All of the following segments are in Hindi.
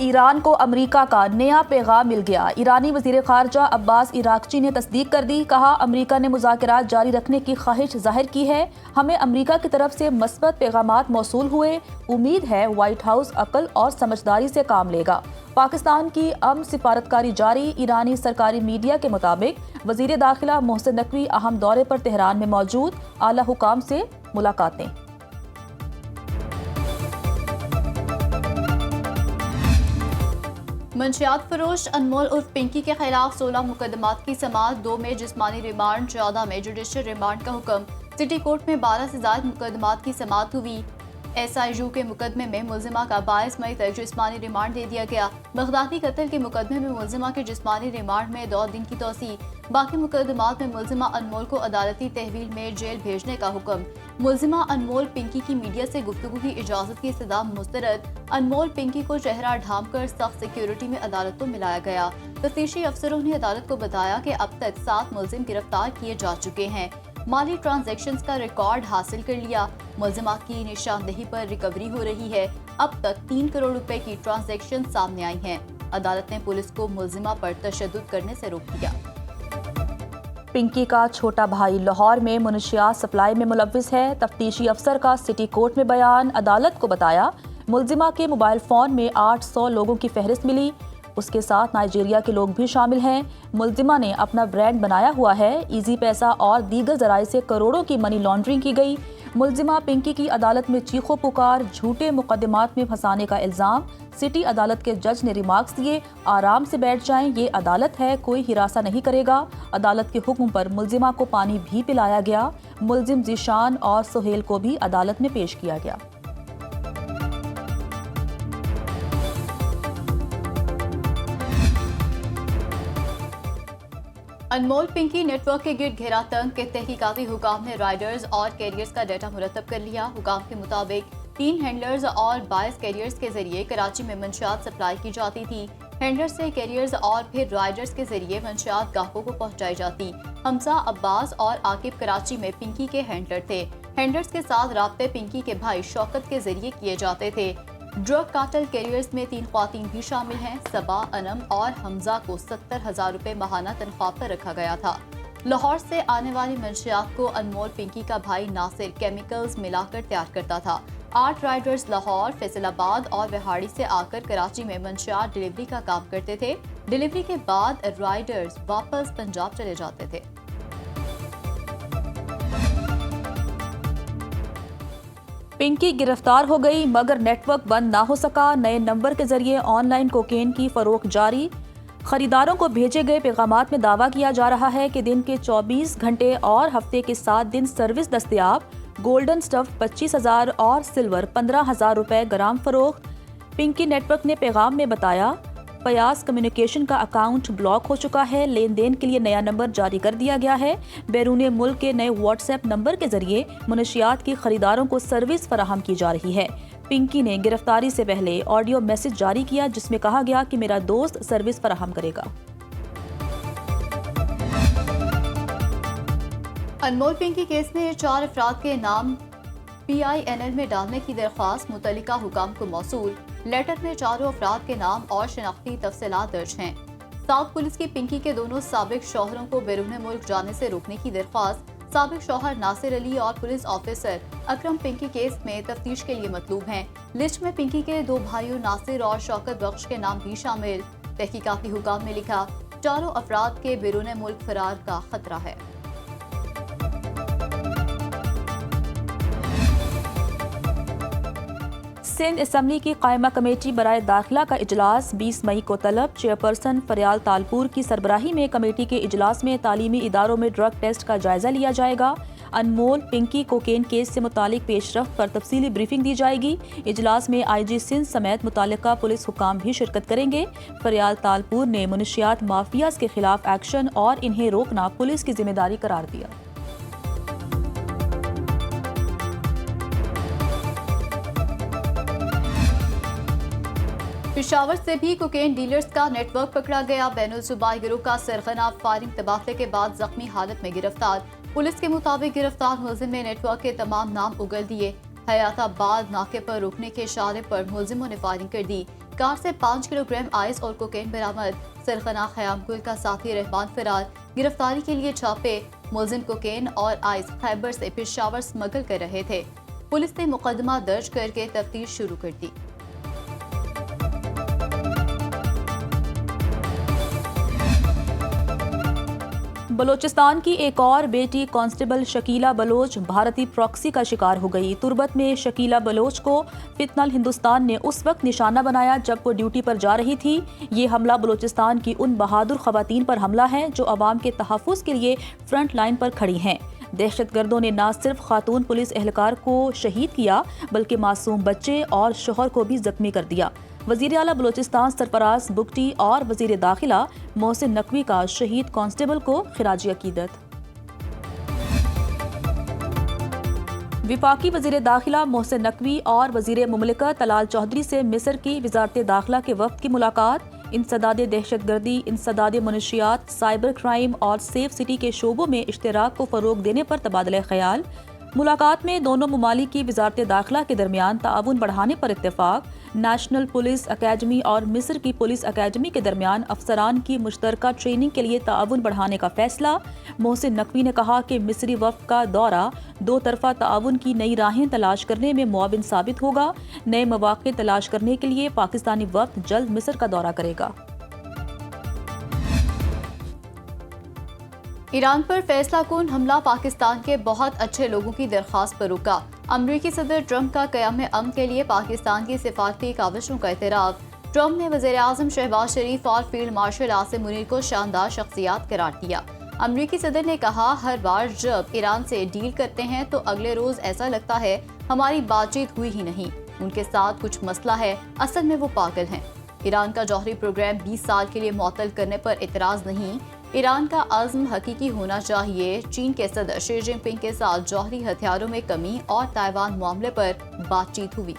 ईरान को अमेरिका का नया पैगाम मिल गया। ईरानी वज़ीर ख़ारजा अब्बास इराक़ची ने तस्दीक कर दी। कहा, अमेरिका ने मुज़ाकरात जारी रखने की ख्वाहिश ज़ाहिर की है। हमें अमेरिका की तरफ से मस्बत पैगामात मौसूल हुए। उम्मीद है व्हाइट हाउस अक्ल और समझदारी से काम लेगा। पाकिस्तान की अमन सिफारतकारी जारी। ईरानी सरकारी मीडिया के मुताबिक वज़ीर दाखिला मोहसिन नकवी अहम दौरे पर तेहरान में मौजूद। आला हुकाम से मुलाकातें। मंशियात फरोश अनमोल उर्फ पिंकी के खिलाफ 16 मुकदमात की समाअत, 2 में जिस्मानी रिमांड, 14 में जुडिशल रिमांड का हुक्म। सिटी कोर्ट में 12 से ज्यादा मुकदमात की समाअत हुई। SIU के मुकदमे में मुलजिमा का 22 मई तक जिस्मानी रिमांड दे दिया गया। बगदादी कत्ल के मुकदमे में मुलजिमा के जिस्मानी रिमांड में 2 दिन की तोसी। बाकी मुकदमात में मुलजिमा अनमोल को अदालती तहवील में जेल भेजने का हुक्म। मुलजिमा अनमोल पिंकी की मीडिया से गुफ्तगू की इजाजत की इस्तदा मुस्तरद। अनमोल पिंकी को चेहरा ढांप कर सख्त सिक्योरिटी में अदालत को मिलाया गया। तफ्तीशी अफसरों ने अदालत को बताया कि अब तक 7 मुलजिम गिरफ्तार किए जा चुके हैं। माली ट्रांजैक्शंस का रिकॉर्ड हासिल कर लिया। मुलजिमा की निशानदेही पर रिकवरी हो रही है। अब तक 3 करोड़ रुपए की ट्रांजैक्शन सामने आई हैं। अदालत ने पुलिस को मुलजिमा पर तशद्दुद करने से रोक दिया। पिंकी का छोटा भाई लाहौर में मुनशियात सप्लाई में मुलव्विस है। तफ्तीशी अफसर का सिटी कोर्ट में बयान। अदालत को बताया, मुलजिमा के मोबाइल फ़ोन में 800 लोगों की फहरिस्त मिली। उसके साथ नाइजीरिया के लोग भी शामिल हैं। मुलजिमा ने अपना ब्रांड बनाया हुआ है। इजी पैसा और दीगर जराए से करोड़ों की मनी लॉन्ड्रिंग की गई। मुलजिमा पिंकी की अदालत में चीखो पुकार, झूठे मुकदमात में फंसाने का इल्ज़ाम। सिटी अदालत के जज ने रिमार्क्स दिए, आराम से बैठ जाएं, ये अदालत है, कोई हिरासा नहीं करेगा। अदालत के हुक्म पर मुलजिमा को पानी भी पिलाया गया। मुलजिम जीशान और सुहेल को भी अदालत में पेश किया गया। अनमोल पिंकी नेटवर्क के गिर्द घेरा तंग के तहकीकाती हुकाम ने राइडर्स और कैरियर्स का डाटा मुरतब कर लिया। हुकाम के मुताबिक 3 हैंडलर्स और 22 कैरियर्स के जरिए कराची में मंशियात सप्लाई की जाती थी। हैंडलर्स से कैरियर्स और फिर राइडर्स के जरिए मंशियात ग्राहकों को पहुंचाई जाती। हमजा, अब्बास और आकिब कराची में पिंकी के हैंडलर थे। हैंडलर्स के साथ राब्ते पिंकी के भाई शौकत के जरिए किए जाते थे। ड्रग कार्टेल कैरियर्स में 3 ख्वातीन भी शामिल हैं। सबा, अनम और हमजा को 70,000 रुपए माहाना तनख्वाह पर रखा गया था। लाहौर से आने वाली मंशियात को अनमोल पिंकी का भाई नासिर केमिकल्स मिलाकर तैयार करता था। 8 राइडर्स लाहौर, फैसलाबाद और विहाड़ी से आकर कराची में मंशियात डिलीवरी का काम करते थे। डिलीवरी के बाद राइडर्स वापस पंजाब चले जाते थे। पिंकी गिरफ्तार हो गई मगर नेटवर्क बंद ना हो सका। नए नंबर के जरिए ऑनलाइन कोकेन की फरोख्त जारी। खरीदारों को भेजे गए पैगामात में दावा किया जा रहा है कि दिन के 24 घंटे और हफ्ते के 7 दिन सर्विस दस्तयाब। गोल्डन स्टफ 25,000 और सिल्वर 15,000 रुपए ग्राम फरोख्त। पिंकी नेटवर्क ने पैगाम में बताया, फयाज कम्युनिकेशन का अकाउंट ब्लॉक हो चुका है। लेन देन के लिए नया नंबर जारी कर दिया गया है। बैरून मुल्क के नए व्हाट्सएप नंबर के जरिए मुनशियात की खरीदारों को सर्विस फराहम की जा रही है। पिंकी ने गिरफ्तारी से पहले ऑडियो मैसेज जारी किया जिसमें कहा गया कि मेरा दोस्त सर्विस फराहम करेगा। अनमोल पिंकी केस में 4 अफराद के नाम PINL में डालने की दरख्वास्त मुतल्लिका हुकाम को मौसूल। लेटर में 4 अफराद के नाम और शनाख्ती तफसीलात दर्ज हैं। साउथ पुलिस की पिंकी के दोनों साबिक शौहरों को बैरून मुल्क जाने से रोकने की दरख्वास्त। साबिक शौहर नासिर अली और पुलिस ऑफिसर अकरम पिंकी केस में तफ्तीश के लिए मतलूब हैं। लिस्ट में पिंकी के 2 भाइयों नासिर और शौकत बख्श के नाम भी शामिल। तहकीकाती हुकाम ने लिखा, 4 अफराद के बैरून मुल्क फरार का खतरा है। सिंध असम्बली की कायमा कमेटी बराए दाखिला का इजलास 20 मई को तलब। चेयरपर्सन फरियाल तालपुर की सरबराही में कमेटी के इजलास में तालीमी इदारों में ड्रग टेस्ट का जायजा लिया जाएगा। अनमोल पिंकी कोकेन केस से मुतालिक पेशरफ्त पर तफसीली ब्रीफिंग दी जाएगी। इजलास में IG सिंध समेत मुतालिका पुलिस हुकाम भी शिरकत करेंगे। फरियाल तालपुर ने मुनशियात माफियाज के खिलाफ एक्शन और इन्हें रोकना पुलिस की जिम्मेदारी करार दिया। पेशावर से भी कोकेन डीलर्स का नेटवर्क पकड़ा गया। बैनुल-सूबाई गिरोह का सरगना फायरिंग तबादले के बाद जख्मी हालत में गिरफ्तार। पुलिस के मुताबिक गिरफ्तार मुलजिम ने नेटवर्क के तमाम नाम उगल दिए। हयाताबाद नाके पर रुकने के इशारे पर मुलजिमों ने फायरिंग कर दी। कार से 5 किलोग्राम आइस और कोकेन बरामद। सरखना ख़याम गुल का साथी रहमान फरार। गिरफ्तारी के लिए छापे। मुलजिम कोकेन और आइस खैबर से पेशावर स्मगल कर रहे थे। पुलिस ने मुकदमा दर्ज करके तफ्तीश शुरू कर दी। बलोचिस्तान की एक और बेटी कांस्टेबल शकीला बलोच भारतीय प्रॉक्सी का शिकार हो गई। तुर्बत में शकीला बलोच को फितनल हिंदुस्तान ने उस वक्त निशाना बनाया जब वो ड्यूटी पर जा रही थी। ये हमला बलोचिस्तान की उन बहादुर खवातीन पर हमला है जो अवाम के तहफ़्फ़ुज़ के लिए फ्रंट लाइन पर खड़ी हैं। दहशतगर्दों ने न सिर्फ खातून पुलिस एहलकार को शहीद किया बल्कि मासूम बच्चे और शोहर को भी जख्मी कर दिया। वज़ीर आला बलोचिस्तान सरफराज बुगटी और वज़ीर दाखिला मोहसिन नकवी का शहीद कांस्टेबल को खिराजी अकीदत। विफाकी वज़ीर दाखिला मोहसिन नकवी और वज़ीर मुमलिकत तलाल चौधरी से मिस्र की वज़ारत दाखिला के वफ़द की मुलाकात। इंसदाद दहशतगर्दी, इंसदाद मनशियात, साइबर क्राइम और सेफ सिटी के शोबों में इश्तराक को फ़रोग देने पर तबादला ख्याल। मुलाकात में दोनों ममालिक की वज़ारत दाखिला के दरमियान ताउन बढ़ाने पर इत्तेफाक। नेशनल पुलिस अकेडमी और मिस्र की पुलिस अकेडमी के दरमियान अफसरान की मुश्तरका ट्रेनिंग के लिए ताउन बढ़ाने का फैसला। मोहसिन नकवी ने कहा कि मिस्री वफ़द का दौरा दो तरफ़ा ताउन की नई राहें तलाश करने में मुआविन साबित होगा। नए मौक़े तलाश करने के लिए पाकिस्तानी वफ़द जल्द मिस्र का दौरा करेगा। ईरान पर फैसला कुन हमला पाकिस्तान के बहुत अच्छे लोगों की दरख्वास्त पर रुका। अमरीकी सदर ट्रंप का क़याम अमन के लिए पाकिस्तान की सिफारती काविशों का एतराफ़। ट्रंप ने वज़ीर आज़म शहबाज शरीफ और फील्ड मार्शल आसिम मुनीर को शानदार शख्सियात करार दिया। अमरीकी सदर ने कहा, हर बार जब ईरान से डील करते हैं तो अगले रोज़ ऐसा लगता है हमारी बातचीत हुई ही नहीं, उनके साथ कुछ मसला है, असल में वो पागल हैं। ईरान का जौहरी प्रोग्राम 20 साल के लिए मुअत्तल करने पर एतराज़ नहीं, ईरान का अज़्म हकीकी होना चाहिए। चीन के सदर शी जिनपिंग के साथ जौहरी हथियारों में कमी और ताइवान मामले पर बातचीत हुई।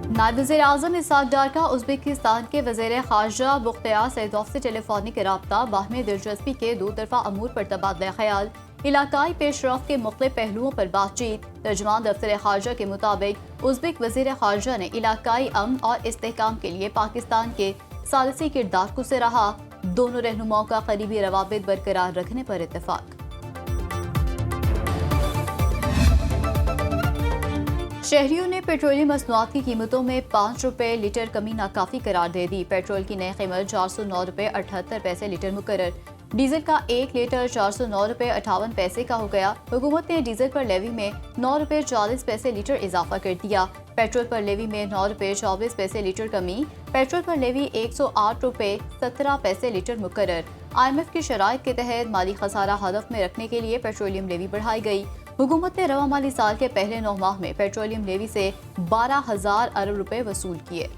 नायब वज़ीर आज़म इसहाक डार का उज़्बेकिस्तान के वज़ीर ख़ारजा मुख्तार सैयदोव से टेलीफोनिक राब्ता। बाहमी दिलचस्पी के दो तरफ़ा अमूर पर तबादला ख्याल। इलाकाई पेशरफ्त के मुख्तलिफ पहलुओं पर बातचीत। तर्जुमान दफ्तर ख़ारजा के मुताबिक उज़्बेक वज़ीर ख़ारजा ने इलाकाई अमन और इस्तेहकाम के लिए पाकिस्तान के सालिसी किरदार को सराहा। दोनों रहनुमाओं का करीबी रवाबित बरकरार रखने पर इत्तेफाक। शहरियों ने पेट्रोलियम मसनूआत की कीमतों में 5 रुपये लीटर कमी नाकाफी करार दे दी। पेट्रोल की नई कीमत 409 रुपये 78 पैसे लीटर मुकर्रर। डीजल का 1 लीटर 409 रुपये 58 पैसे का हो गया। हुकूमत ने डीजल पर लेवी में 9 रुपये 40 पैसे लीटर इजाफा कर दिया। पेट्रोल पर लेवी में 9 रुपये 24 पैसे लीटर कमी। पेट्रोल पर लेवी 108 रुपये 17 पैसे लीटर मुकर्रर। IMF की शराइत के तहत माली खसारा हदफ में रखने के लिए पेट्रोलियम लेवी बढ़ाई गई। हुकूमत ने रवा माली साल के पहले 9 माह में पेट्रोलियम लेवी से 12,000 अरब रुपए वसूल किए।